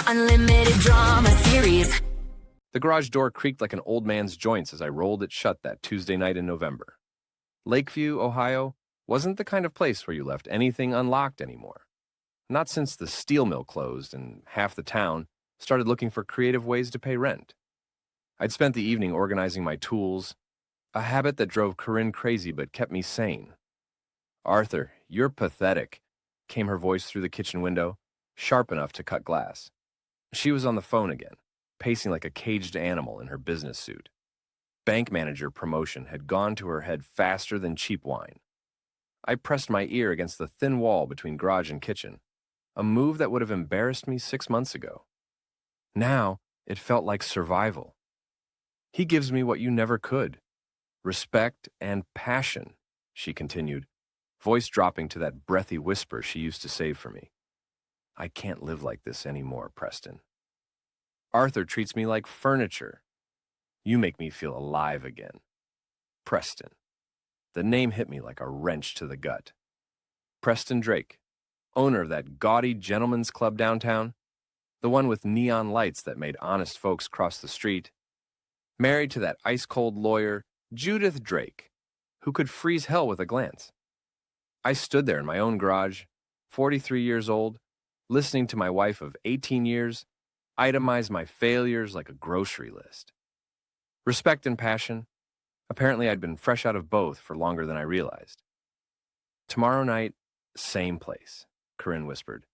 unlimited drama series. The garage door creaked like an old man's joints as I rolled it shut that Tuesday night in November. Lakeview, Ohio, wasn't the kind of place where you left anything unlocked anymore. Not since the steel mill closed and half the town started looking for creative ways to pay rent. I'd spent the evening organizing my tools, a habit that drove Corinne crazy but kept me sane. "Arthur, you're pathetic," came her voice through the kitchen window, sharp enough to cut glass. She was on the phone again, pacing like a caged animal in her business suit. Bank manager promotion had gone to her head faster than cheap wine. I pressed my ear against the thin wall between garage and kitchen, a move that would have embarrassed me 6 months ago. Now, it felt like survival. "He gives me what you never could. Respect and passion," she continued, voice dropping to that breathy whisper she used to save for me. "I can't live like this anymore, Preston. Arthur treats me like furniture. You make me feel alive again. Preston." The name hit me like a wrench to the gut. Preston Drake, owner of that gaudy gentleman's club downtown, the one with neon lights that made honest folks cross the street, married to that ice-cold lawyer, Judith Drake, who could freeze hell with a glance. I stood there in my own garage, 43 years old, listening to my wife of 18 years itemize my failures like a grocery list. Respect and passion. Apparently, I'd been fresh out of both for longer than I realized. "Tomorrow night, same place," Corinne whispered.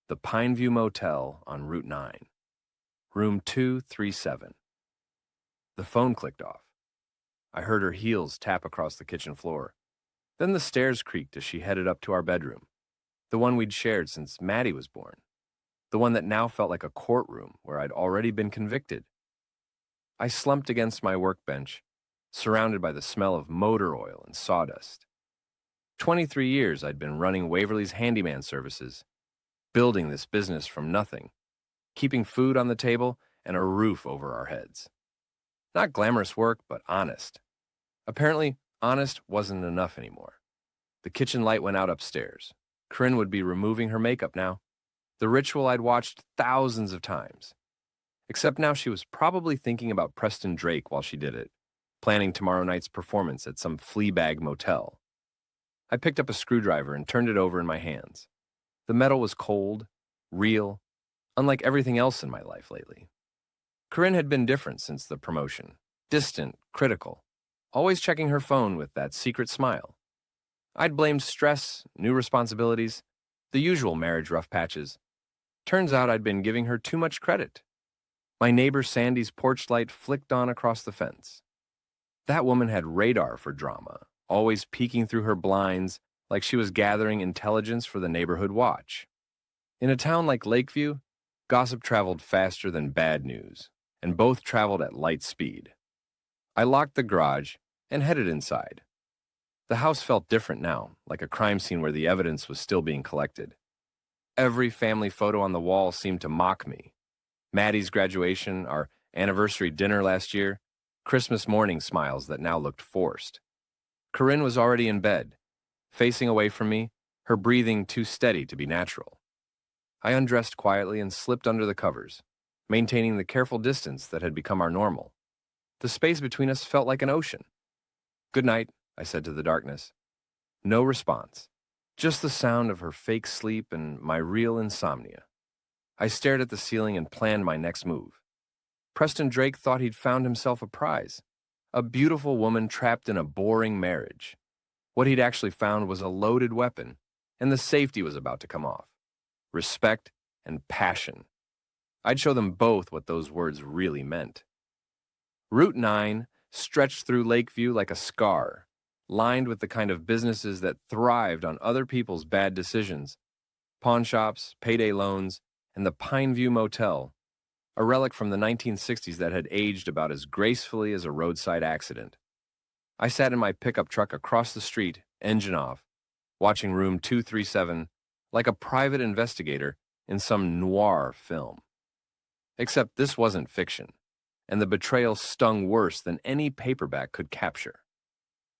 "The Pineview Motel on Route 9. Room 237. The phone clicked off. I heard her heels tap across the kitchen floor. Then the stairs creaked as she headed up to our bedroom, the one we'd shared since Maddie was born, the one that now felt like a courtroom where I'd already been convicted. I slumped against my workbench, surrounded by the smell of motor oil and sawdust. 23 years I'd been running Waverly's handyman services, building this business from nothing, keeping food on the table and a roof over our heads. Not glamorous work, but honest. Apparently, honest wasn't enough anymore. The kitchen light went out upstairs. Corinne would be removing her makeup now, the ritual I'd watched thousands of times. Except now she was probably thinking about Preston Drake while she did it, planning tomorrow night's performance at some fleabag motel. I picked up a screwdriver and turned it over in my hands. The metal was cold, real, unlike everything else in my life lately. Corinne had been different since the promotion, distant, critical, always checking her phone with that secret smile. I'd blamed stress, new responsibilities, the usual marriage rough patches. Turns out I'd been giving her too much credit. My neighbor Sandy's porch light flicked on across the fence. That woman had radar for drama, always peeking through her blinds like she was gathering intelligence for the neighborhood watch. In a town like Lakeview, gossip traveled faster than bad news, and both traveled at light speed. I locked the garage and headed inside. The house felt different now, like a crime scene where the evidence was still being collected. Every family photo on the wall seemed to mock me. Maddie's graduation, our anniversary dinner last year, Christmas morning smiles that now looked forced. Corinne was already in bed, facing away from me, her breathing too steady to be natural. I undressed quietly and slipped under the covers, maintaining the careful distance that had become our normal. The space between us felt like an ocean. "Good night," I said to the darkness. No response, just the sound of her fake sleep and my real insomnia. I stared at the ceiling and planned my next move. Preston Drake thought he'd found himself a prize, a beautiful woman trapped in a boring marriage. What he'd actually found was a loaded weapon, and the safety was about to come off. Respect and passion. I'd show them both what those words really meant. Route 9 stretched through Lakeview like a scar, lined with the kind of businesses that thrived on other people's bad decisions. Pawn shops, payday loans, and the Pineview Motel, a relic from the 1960s that had aged about as gracefully as a roadside accident. I sat in my pickup truck across the street, engine off, watching room 237 like a private investigator in some noir film. Except this wasn't fiction, and the betrayal stung worse than any paperback could capture.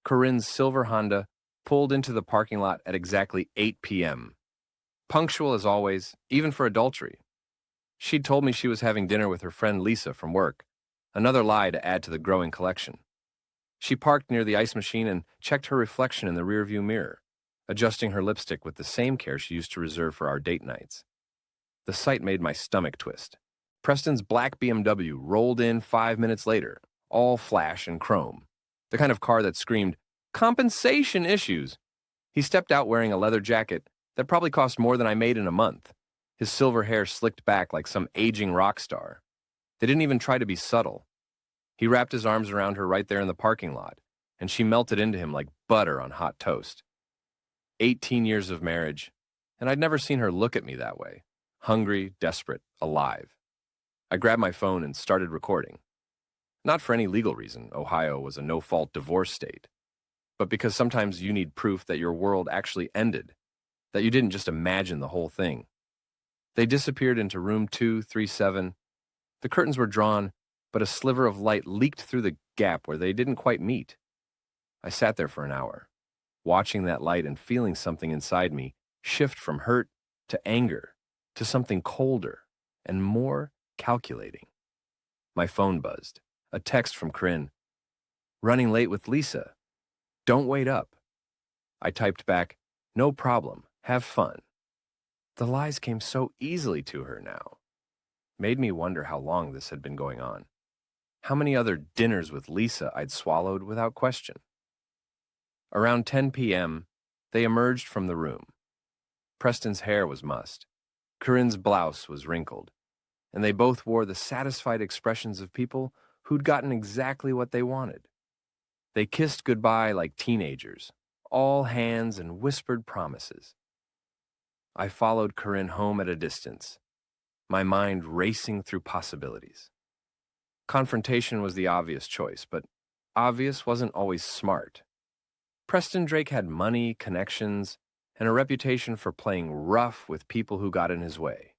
Corinne's silver Honda pulled into the parking lot at exactly 8 p.m. Punctual as always, even for adultery. She'd told me she was having dinner with her friend Lisa from work, another lie to add to the growing collection. She parked near the ice machine and checked her reflection in the rearview mirror, adjusting her lipstick with the same care she used to reserve for our date nights. The sight made my stomach twist. Preston's black BMW rolled in 5 minutes later, all flash and chrome, the kind of car that screamed, "Compensation issues!" He stepped out wearing a leather jacket that probably cost more than I made in a month, his silver hair slicked back like some aging rock star. They didn't even try to be subtle. He wrapped his arms around her right there in the parking lot, and she melted into him like butter on hot toast. 18 years of marriage, and I'd never seen her look at me that way. Hungry, desperate, alive. I grabbed my phone and started recording. Not for any legal reason, Ohio was a no-fault divorce state, but because sometimes you need proof that your world actually ended, that you didn't just imagine the whole thing. They disappeared into room 237. The curtains were drawn, but a sliver of light leaked through the gap where they didn't quite meet. I sat there for an hour, watching that light and feeling something inside me shift from hurt to anger to something colder and more calculating. My phone buzzed. A text from Corinne. "Running late with Lisa. Don't wait up." I typed back, "No problem. Have fun." The lies came so easily to her now. Made me wonder how long this had been going on. How many other dinners with Lisa I'd swallowed without question. Around 10 p.m., they emerged from the room. Preston's hair was mussed. Corinne's blouse was wrinkled. And they both wore the satisfied expressions of people who'd gotten exactly what they wanted. They kissed goodbye like teenagers, all hands and whispered promises. I followed Corinne home at a distance, my mind racing through possibilities. Confrontation was the obvious choice, but obvious wasn't always smart. Preston Drake had money, connections, and a reputation for playing rough with people who got in his way.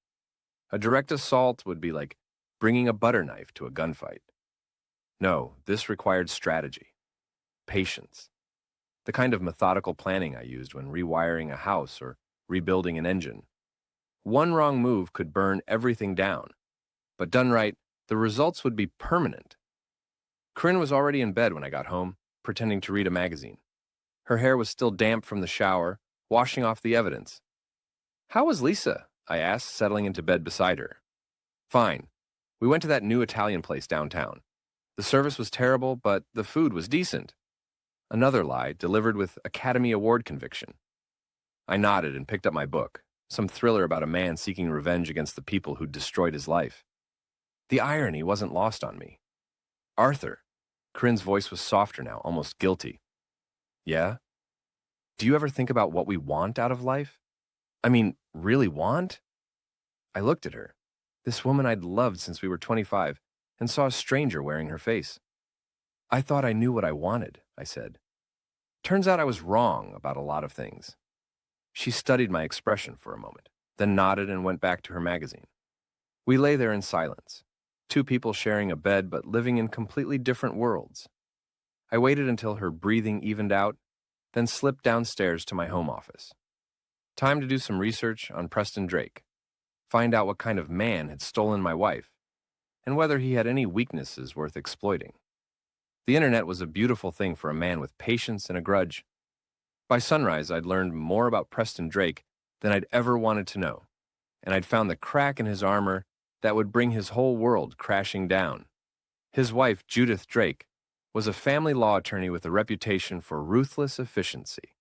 A direct assault would be like bringing a butter knife to a gunfight. No, this required strategy, patience, the kind of methodical planning I used when rewiring a house or rebuilding an engine. One wrong move could burn everything down, but done right, the results would be permanent. Corinne was already in bed when I got home, pretending to read a magazine. Her hair was still damp from the shower, washing off the evidence. "How was Lisa?" I asked, settling into bed beside her. "Fine. We went to that new Italian place downtown. The service was terrible, but the food was decent." Another lie, delivered with Academy Award conviction. I nodded and picked up my book, some thriller about a man seeking revenge against the people who'd destroyed his life. The irony wasn't lost on me. "Arthur," Corinne's voice was softer now, almost guilty. "Yeah? Do you ever think about what we want out of life? I mean, really want?" I looked at her, this woman I'd loved since we were 25, and saw a stranger wearing her face. "I thought I knew what I wanted," I said. "Turns out I was wrong about a lot of things." She studied my expression for a moment, then nodded and went back to her magazine. We lay there in silence, two people sharing a bed but living in completely different worlds. I waited until her breathing evened out, then slipped downstairs to my home office. Time to do some research on Preston Drake, find out what kind of man had stolen my wife, and whether he had any weaknesses worth exploiting. The internet was a beautiful thing for a man with patience and a grudge. By sunrise, I'd learned more about Preston Drake than I'd ever wanted to know, and I'd found the crack in his armor that would bring his whole world crashing down. His wife, Judith Drake, was a family law attorney with a reputation for ruthless efficiency.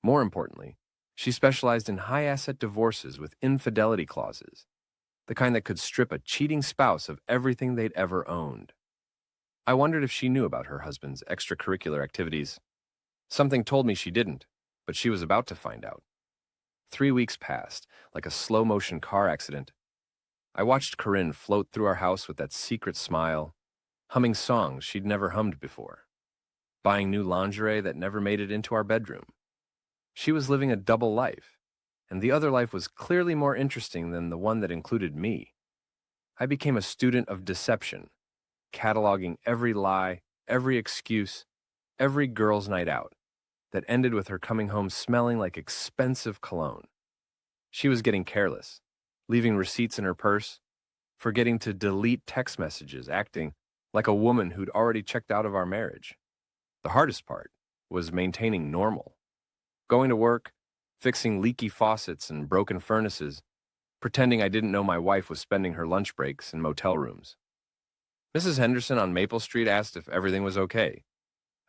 More importantly, she specialized in high-asset divorces with infidelity clauses, the kind that could strip a cheating spouse of everything they'd ever owned. I wondered if she knew about her husband's extracurricular activities. Something told me she didn't, but she was about to find out. 3 weeks passed, like a slow-motion car accident. I watched Corinne float through our house with that secret smile, humming songs she'd never hummed before, buying new lingerie that never made it into our bedroom. She was living a double life, and the other life was clearly more interesting than the one that included me. I became a student of deception, cataloging every lie, every excuse, every girl's night out that ended with her coming home smelling like expensive cologne. She was getting careless, leaving receipts in her purse, forgetting to delete text messages, acting like a woman who'd already checked out of our marriage. The hardest part was maintaining normal. Going to work, fixing leaky faucets and broken furnaces, pretending I didn't know my wife was spending her lunch breaks in motel rooms. Mrs. Henderson on Maple Street asked if everything was okay.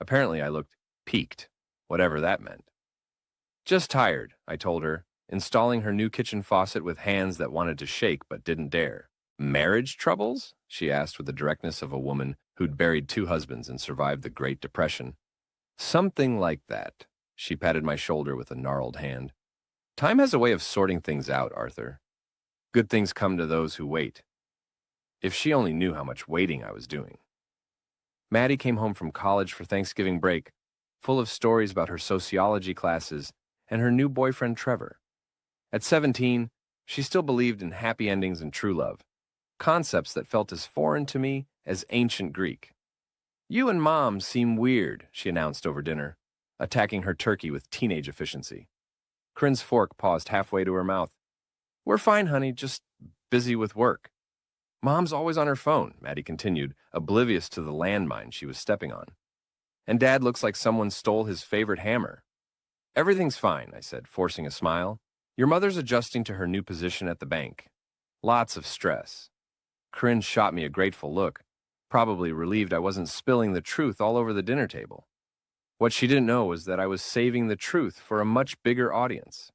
Apparently I looked peaked, whatever that meant. Just tired, I told her, installing her new kitchen faucet with hands that wanted to shake but didn't dare. Marriage troubles? She asked with the directness of a woman who'd buried 2 husbands and survived the Great Depression. Something like that. She patted my shoulder with a gnarled hand. Time has a way of sorting things out, Arthur. Good things come to those who wait. If she only knew how much waiting I was doing. Maddie came home from college for Thanksgiving break, full of stories about her sociology classes and her new boyfriend Trevor. At 17, she still believed in happy endings and true love, concepts that felt as foreign to me as ancient Greek. You and Mom seem weird, she announced over dinner, attacking her turkey with teenage efficiency. Corinne's fork paused halfway to her mouth. We're fine, honey, just busy with work. Mom's always on her phone, Maddie continued, oblivious to the landmine she was stepping on. And Dad looks like someone stole his favorite hammer. Everything's fine, I said, forcing a smile. Your mother's adjusting to her new position at the bank. Lots of stress. Corinne shot me a grateful look, probably relieved I wasn't spilling the truth all over the dinner table. What she didn't know was that I was saving the truth for a much bigger audience.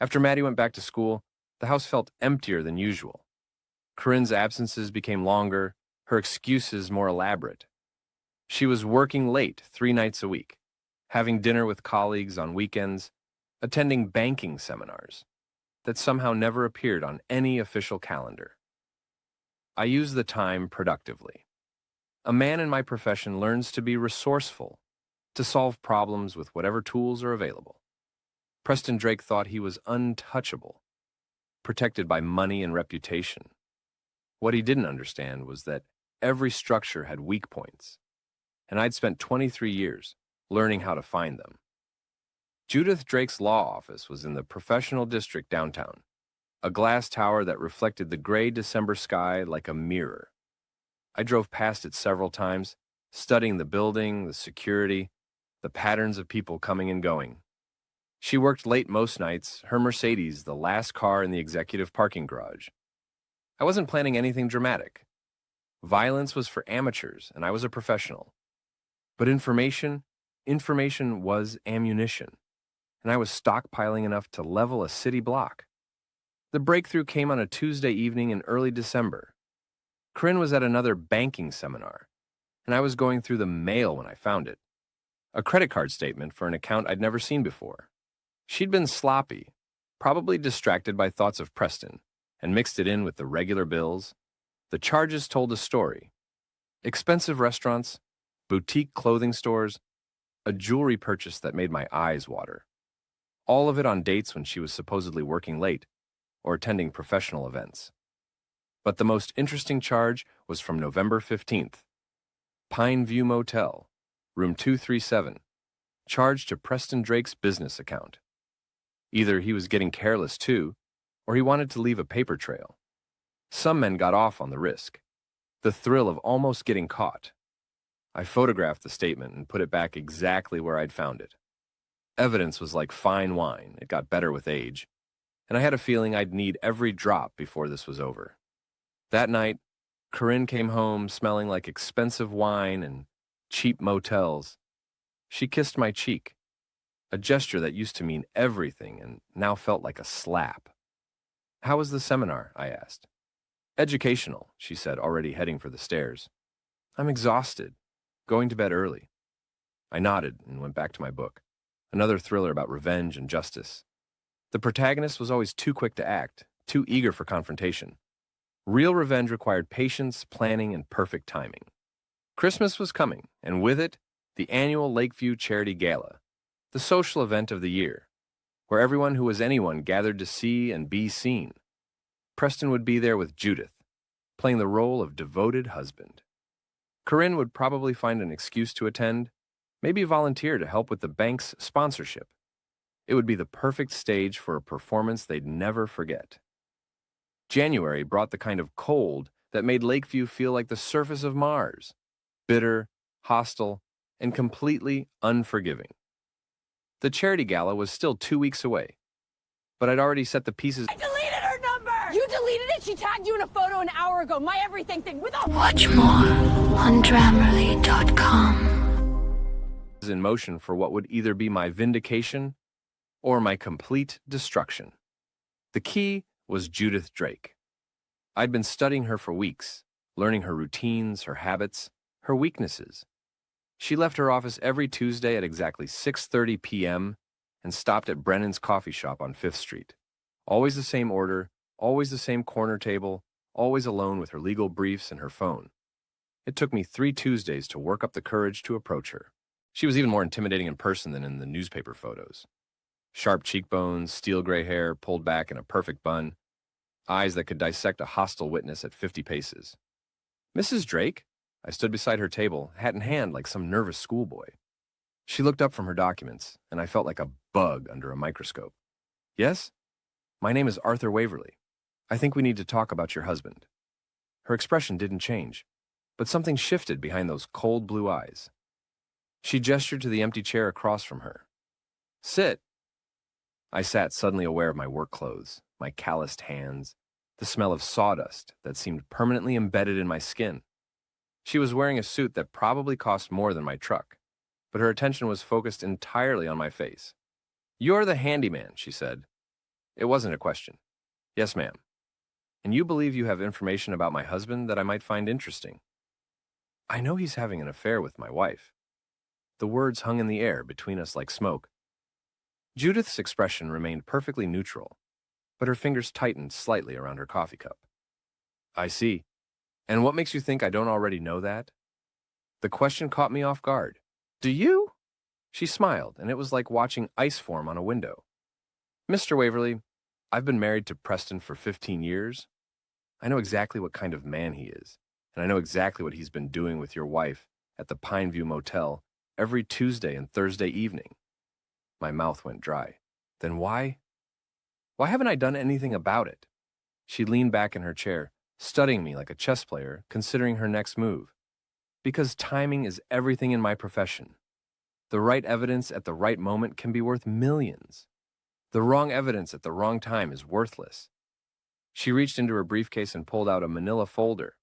After Maddie went back to school, the house felt emptier than usual. Corinne's absences became longer, her excuses more elaborate. She was working late 3 nights a week, having dinner with colleagues on weekends, attending banking seminars that somehow never appeared on any official calendar. I used the time productively. A man in my profession learns to be resourceful, to solve problems with whatever tools are available. Preston Drake thought he was untouchable, protected by money and reputation. What he didn't understand was that every structure had weak points, and I'd spent 23 years learning how to find them. Judith Drake's law office was in the professional district downtown, a glass tower that reflected the gray December sky like a mirror. I drove past it several times, studying the building, the security, the patterns of people coming and going. She worked late most nights, her Mercedes the last car in the executive parking garage. I wasn't planning anything dramatic. Violence was for amateurs, and I was a professional. But information was ammunition, and I was stockpiling enough to level a city block. The breakthrough came on a Tuesday evening in early December. Corinne was at another banking seminar, and I was going through the mail when I found it. A credit card statement for an account I'd never seen before. She'd been sloppy, probably distracted by thoughts of Preston, and mixed it in with the regular bills. The charges told a story. Expensive restaurants, boutique clothing stores, a jewelry purchase that made my eyes water. All of it on dates when she was supposedly working late or attending professional events. But the most interesting charge was from November 15th. Pine View Motel, room 237, charged to Preston Drake's business account. Either he was getting careless too, or he wanted to leave a paper trail. Some men got off on the risk, the thrill of almost getting caught. I photographed the statement and put it back exactly where I'd found it. Evidence was like fine wine, it got better with age, and I had a feeling I'd need every drop before this was over. That night, Corinne came home smelling like expensive wine and cheap motels. She kissed my cheek, a gesture that used to mean everything and now felt like a slap. How was the seminar? I asked. Educational, she said, already heading for the stairs. I'm exhausted, going to bed early. I nodded and went back to my book, another thriller about revenge and justice. The protagonist was always too quick to act, too eager for confrontation. Real revenge required patience, planning, and perfect timing. Christmas was coming, and with it, the annual Lakeview Charity Gala, the social event of the year, where everyone who was anyone gathered to see and be seen. Preston would be there with Judith, playing the role of devoted husband. Corinne would probably find an excuse to attend, maybe volunteer to help with the bank's sponsorship. It would be the perfect stage for a performance they'd never forget. January brought the kind of cold that made Lakeview feel like the surface of Mars, bitter, hostile, and completely unforgiving. The charity gala was still 2 weeks away, but I'd already set the pieces. I deleted her number! You deleted it? She tagged you in a photo an hour ago. My everything thing with a... Watch more on Grammarly.com. In motion for what would either be my vindication or my complete destruction. The key was Judith Drake. I'd been studying her for weeks, learning her routines, her habits, her weaknesses. She left her office every Tuesday at exactly 6:30 p.m. and stopped at Brennan's coffee shop on 5th Street. Always the same order, always the same corner table, always alone with her legal briefs and her phone. It took me 3 Tuesdays to work up the courage to approach her. She was even more intimidating in person than in the newspaper photos. Sharp cheekbones, steel gray hair pulled back in a perfect bun, eyes that could dissect a hostile witness at 50 paces. Mrs. Drake? I stood beside her table, hat in hand like some nervous schoolboy. She looked up from her documents, and I felt like a bug under a microscope. Yes? My name is Arthur Waverly. I think we need to talk about your husband. Her expression didn't change, but something shifted behind those cold blue eyes. She gestured to the empty chair across from her. Sit. I sat, suddenly aware of my work clothes, my calloused hands, the smell of sawdust that seemed permanently embedded in my skin. She was wearing a suit that probably cost more than my truck, but her attention was focused entirely on my face. You're the handyman, she said. It wasn't a question. Yes, ma'am. And you believe you have information about my husband that I might find interesting. I know he's having an affair with my wife. The words hung in the air between us like smoke. Judith's expression remained perfectly neutral, but her fingers tightened slightly around her coffee cup. I see. And what makes you think I don't already know that? The question caught me off guard. Do you? She smiled, and it was like watching ice form on a window. Mr. Waverly, I've been married to Preston for 15 years. I know exactly what kind of man he is, and I know exactly what he's been doing with your wife at the Pineview Motel every Tuesday and Thursday evening. My mouth went dry. Then why? Why haven't I done anything about it? She leaned back in her chair, studying me like a chess player, considering her next move. Because timing is everything in my profession. The right evidence at the right moment can be worth millions. The wrong evidence at the wrong time is worthless. She reached into her briefcase and pulled out a manila folder,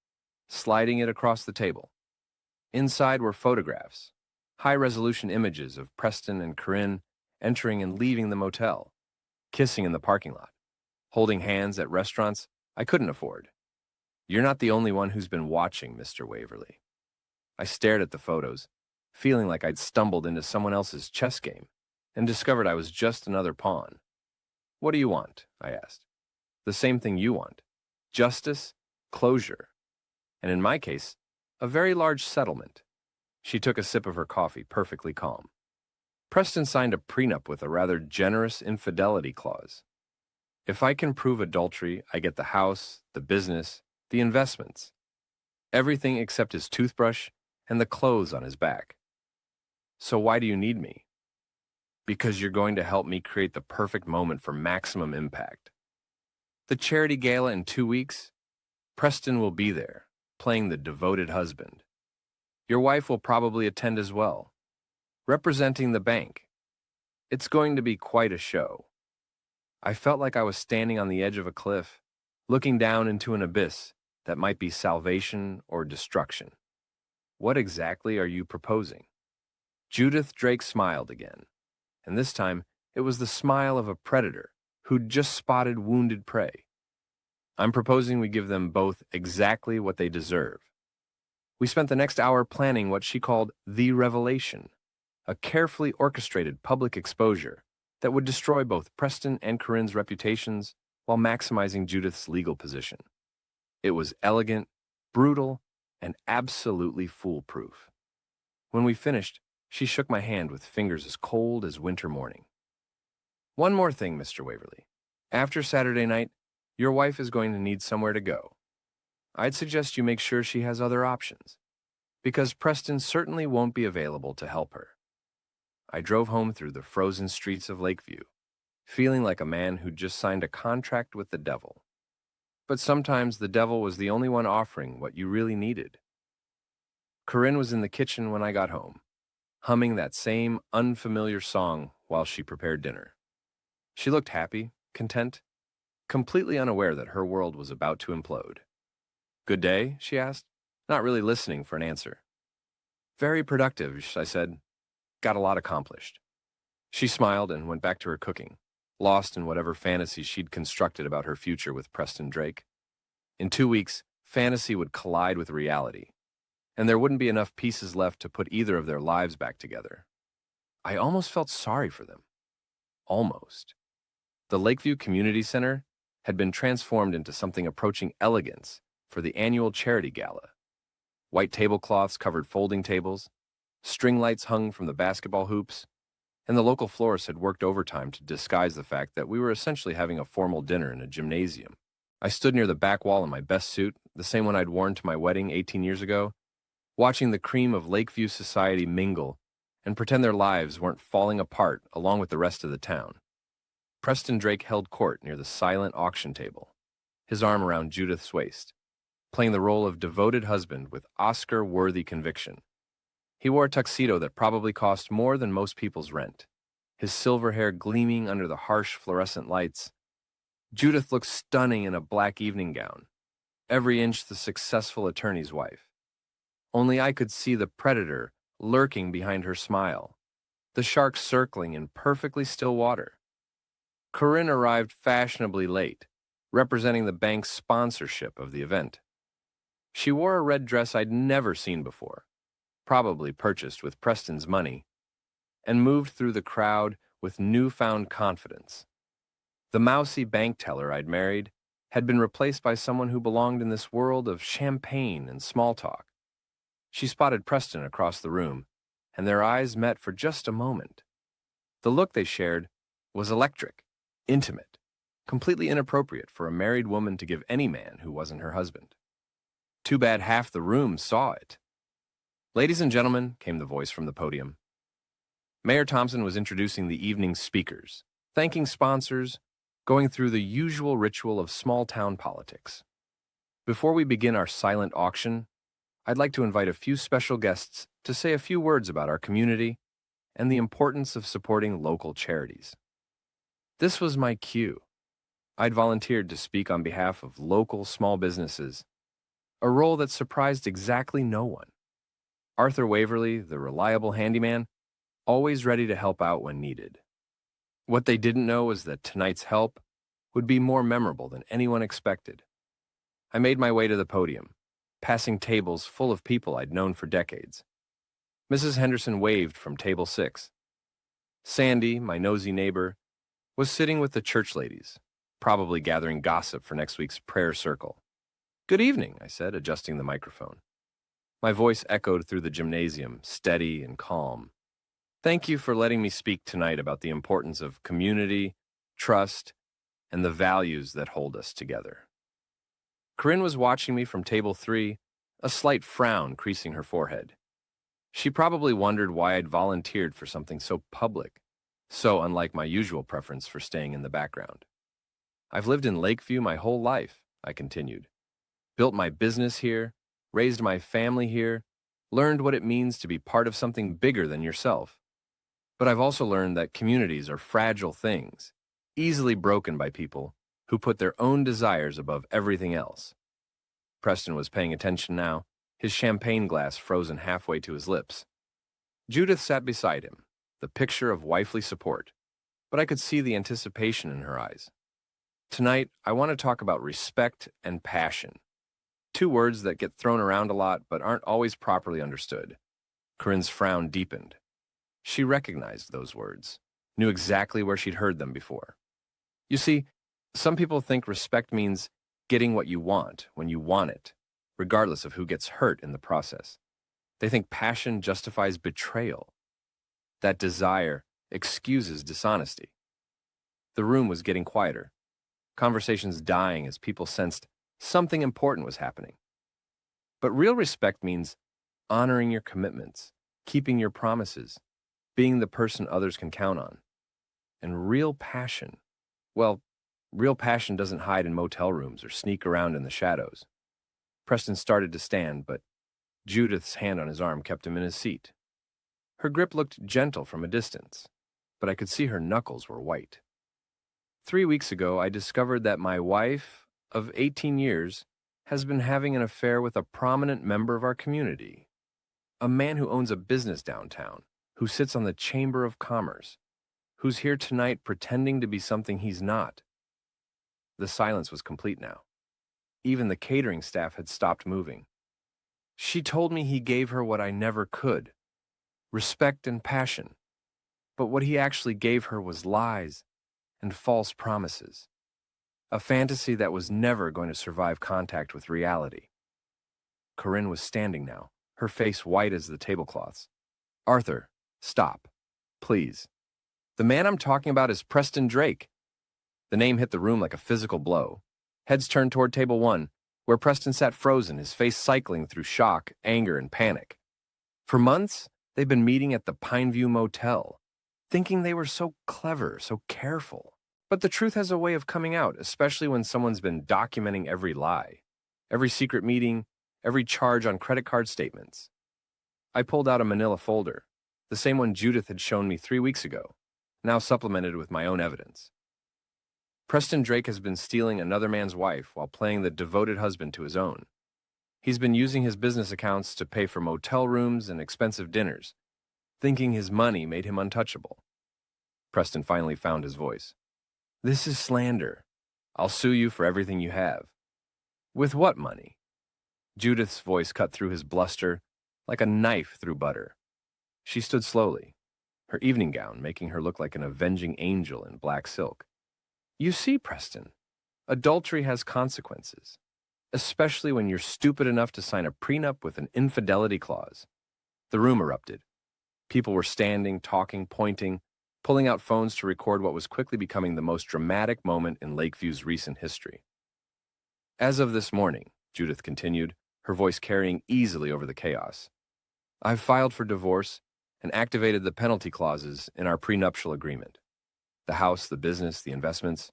sliding it across the table. Inside were photographs, high-resolution images of Preston and Corinne entering and leaving the motel, kissing in the parking lot, holding hands at restaurants I couldn't afford. You're not the only one who's been watching, Mr. Waverly. I stared at the photos, feeling like I'd stumbled into someone else's chess game and discovered I was just another pawn. What do you want? I asked. The same thing you want. Justice, closure, and in my case, a very large settlement. She took a sip of her coffee, perfectly calm. Preston signed a prenup with a rather generous infidelity clause. If I can prove adultery, I get the house, the business, the investments. Everything except his toothbrush and the clothes on his back. So why do you need me? Because you're going to help me create the perfect moment for maximum impact. The charity gala in 2 weeks, Preston will be there, playing the devoted husband. Your wife will probably attend as well, representing the bank. It's going to be quite a show. I felt like I was standing on the edge of a cliff, looking down into an abyss that might be salvation or destruction. What exactly are you proposing? Judith Drake smiled again, and this time it was the smile of a predator who'd just spotted wounded prey. I'm proposing we give them both exactly what they deserve. We spent the next hour planning what she called the revelation, a carefully orchestrated public exposure that would destroy both Preston and Corinne's reputations while maximizing Judith's legal position. It was elegant, brutal, and absolutely foolproof. When we finished, she shook my hand with fingers as cold as winter morning. "One more thing, Mr. Waverly. After Saturday night, your wife is going to need somewhere to go. I'd suggest you make sure she has other options, because Preston certainly won't be available to help her." I drove home through the frozen streets of Lakeview, feeling like a man who'd just signed a contract with the devil. But sometimes the devil was the only one offering what you really needed. Corinne was in the kitchen when I got home, humming that same unfamiliar song while she prepared dinner. She looked happy, content, completely unaware that her world was about to implode. "Good day?" she asked, not really listening for an answer. "Very productive," I said. "Got a lot accomplished." She smiled and went back to her cooking, lost in whatever fantasy she'd constructed about her future with Preston Drake. In 2 weeks, fantasy would collide with reality, and there wouldn't be enough pieces left to put either of their lives back together. I almost felt sorry for them. Almost. The Lakeview Community Center had been transformed into something approaching elegance for the annual charity gala. White tablecloths covered folding tables, string lights hung from the basketball hoops, and the local florist had worked overtime to disguise the fact that we were essentially having a formal dinner in a gymnasium. I stood near the back wall in my best suit, the same one I'd worn to my wedding 18 years ago, watching the cream of Lakeview society mingle and pretend their lives weren't falling apart along with the rest of the town. Preston Drake held court near the silent auction table, his arm around Judith's waist, playing the role of devoted husband with Oscar-worthy conviction. He wore a tuxedo that probably cost more than most people's rent, his silver hair gleaming under the harsh fluorescent lights. Judith looked stunning in a black evening gown, every inch the successful attorney's wife. Only I could see the predator lurking behind her smile, the shark circling in perfectly still water. Corinne arrived fashionably late, representing the bank's sponsorship of the event. She wore a red dress I'd never seen before, probably purchased with Preston's money, and moved through the crowd with newfound confidence. The mousy bank teller I'd married had been replaced by someone who belonged in this world of champagne and small talk. She spotted Preston across the room, and their eyes met for just a moment. The look they shared was electric, intimate, completely inappropriate for a married woman to give any man who wasn't her husband. Too bad half the room saw it. "Ladies and gentlemen," came the voice from the podium. Mayor Thompson was introducing the evening's speakers, thanking sponsors, going through the usual ritual of small-town politics. Before we begin our silent auction, I'd like to invite a few special guests to say a few words about our community and the importance of supporting local charities. This was my cue. I'd volunteered to speak on behalf of local small businesses, a role that surprised exactly no one. Arthur Waverly, the reliable handyman, always ready to help out when needed. What they didn't know was that tonight's help would be more memorable than anyone expected. I made my way to the podium, passing tables full of people I'd known for decades. Mrs. Henderson waved from table 6. Sandy, my nosy neighbor, was sitting with the church ladies, probably gathering gossip for next week's prayer circle. "Good evening," I said, adjusting the microphone. My voice echoed through the gymnasium, steady and calm. "Thank you for letting me speak tonight about the importance of community, trust, and the values that hold us together." Corinne was watching me from table 3, a slight frown creasing her forehead. She probably wondered why I'd volunteered for something so public, so unlike my usual preference for staying in the background. "I've lived in Lakeview my whole life," I continued. "Built my business here, raised my family here, learned what it means to be part of something bigger than yourself. But I've also learned that communities are fragile things, easily broken by people who put their own desires above everything else." Preston was paying attention now, his champagne glass frozen halfway to his lips. Judith sat beside him, the picture of wifely support, but I could see the anticipation in her eyes. Tonight, I want to talk about respect and passion, 2 words that get thrown around a lot but aren't always properly understood. Corinne's frown deepened. She recognized those words. knew exactly where she'd heard them before. You see, some people think respect means getting what you want when you want it, regardless of who gets hurt in the process. They think passion justifies betrayal. That desire excuses dishonesty. The room was getting quieter, conversations dying as people sensed something important was happening. But real respect means honoring your commitments, keeping your promises, being the person others can count on. And real passion, well, real passion doesn't hide in motel rooms or sneak around in the shadows. Preston started to stand, but Judith's hand on his arm kept him in his seat. Her grip looked gentle from a distance, but I could see her knuckles were white. 3 weeks ago, I discovered that my wife, of 18 years, has been having an affair with a prominent member of our community. A man who owns a business downtown, who sits on the Chamber of Commerce, who's here tonight pretending to be something he's not. The silence was complete now. Even the catering staff had stopped moving. She told me he gave her what I never could, respect and passion. But what he actually gave her was lies and false promises. A fantasy that was never going to survive contact with reality. Corinne was standing now, her face white as the tablecloths. Arthur, stop. Please. The man I'm talking about is Preston Drake. The name hit the room like a physical blow. Heads turned toward table 1, where Preston sat frozen, his face cycling through shock, anger, and panic. For months, they'd been meeting at the Pineview Motel, thinking they were so clever, so careful. But the truth has a way of coming out, especially when someone's been documenting every lie, every secret meeting, every charge on credit card statements. I pulled out a manila folder, the same one Judith had shown me 3 weeks ago, now supplemented with my own evidence. Preston Drake has been stealing another man's wife while playing the devoted husband to his own. He's been using his business accounts to pay for motel rooms and expensive dinners, thinking his money made him untouchable. Preston finally found his voice. This is slander. I'll sue you for everything you have. With what money? Judith's voice cut through his bluster like a knife through butter. She stood slowly, her evening gown making her look like an avenging angel in black silk. You see, Preston, adultery has consequences, especially when you're stupid enough to sign a prenup with an infidelity clause. The room erupted. People were standing, talking, pointing, pulling out phones to record what was quickly becoming the most dramatic moment in Lakeview's recent history. As of this morning, Judith continued, her voice carrying easily over the chaos, I've filed for divorce and activated the penalty clauses in our prenuptial agreement. The house, the business, the investments,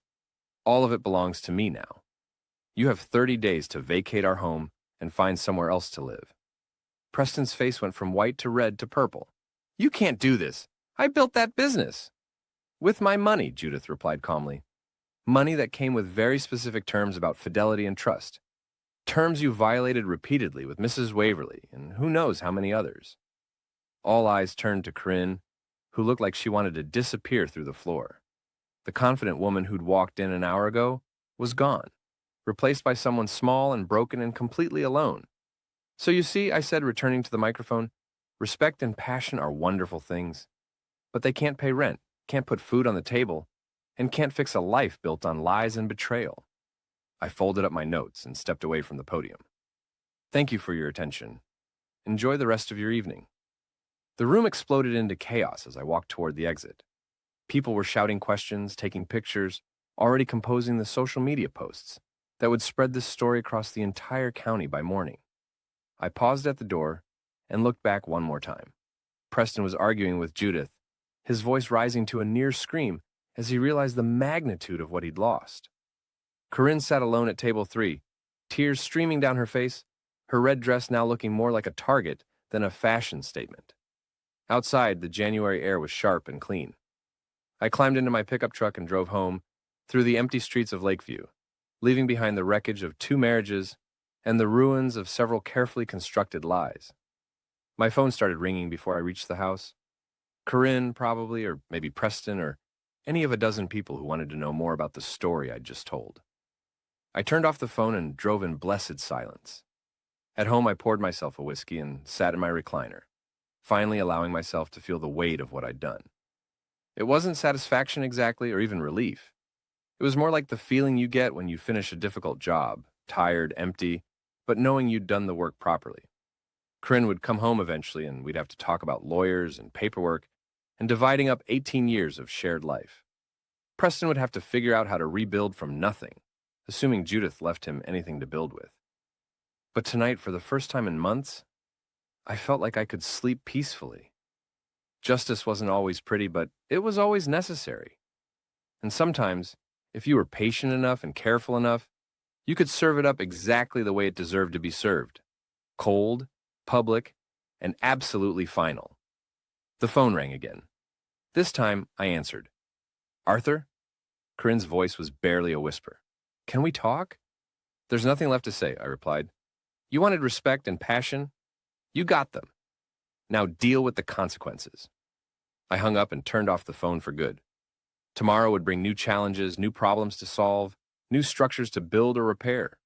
all of it belongs to me now. You have 30 days to vacate our home and find somewhere else to live. Preston's face went from white to red to purple. You can't do this. I built that business. With my money, Judith replied calmly. Money that came with very specific terms about fidelity and trust. Terms you violated repeatedly with Mrs. Waverly and who knows how many others. All eyes turned to Corinne, who looked like she wanted to disappear through the floor. The confident woman who'd walked in an hour ago was gone, replaced by someone small and broken and completely alone. So you see, I said, returning to the microphone, respect and passion are wonderful things. But they can't pay rent, can't put food on the table, and can't fix a life built on lies and betrayal. I folded up my notes and stepped away from the podium. Thank you for your attention. Enjoy the rest of your evening. The room exploded into chaos as I walked toward the exit. People were shouting questions, taking pictures, already composing the social media posts that would spread this story across the entire county by morning. I paused at the door and looked back one more time. Preston was arguing with Judith, his voice rising to a near scream as he realized the magnitude of what he'd lost. Corinne sat alone at table 3, tears streaming down her face, her red dress now looking more like a target than a fashion statement. Outside, the January air was sharp and clean. I climbed into my pickup truck and drove home through the empty streets of Lakeview, leaving behind the wreckage of 2 marriages and the ruins of several carefully constructed lies. My phone started ringing before I reached the house. Corinne, probably, or maybe Preston, or any of a dozen people who wanted to know more about the story I'd just told. I turned off the phone and drove in blessed silence. At home, I poured myself a whiskey and sat in my recliner, finally allowing myself to feel the weight of what I'd done. It wasn't satisfaction exactly, or even relief. It was more like the feeling you get when you finish a difficult job, tired, empty, but knowing you'd done the work properly. Corinne would come home eventually, and we'd have to talk about lawyers and paperwork and dividing up 18 years of shared life. Preston would have to figure out how to rebuild from nothing, assuming Judith left him anything to build with. But tonight, for the first time in months, I felt like I could sleep peacefully. Justice wasn't always pretty, but it was always necessary. And sometimes, if you were patient enough and careful enough, you could serve it up exactly the way it deserved to be served. Cold, public, and absolutely final. The phone rang again. This time, I answered. Arthur? Corinne's voice was barely a whisper. Can we talk? There's nothing left to say, I replied. You wanted respect and passion? You got them. Now deal with the consequences. I hung up and turned off the phone for good. Tomorrow would bring new challenges, new problems to solve, new structures to build or repair.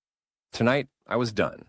Tonight, I was done.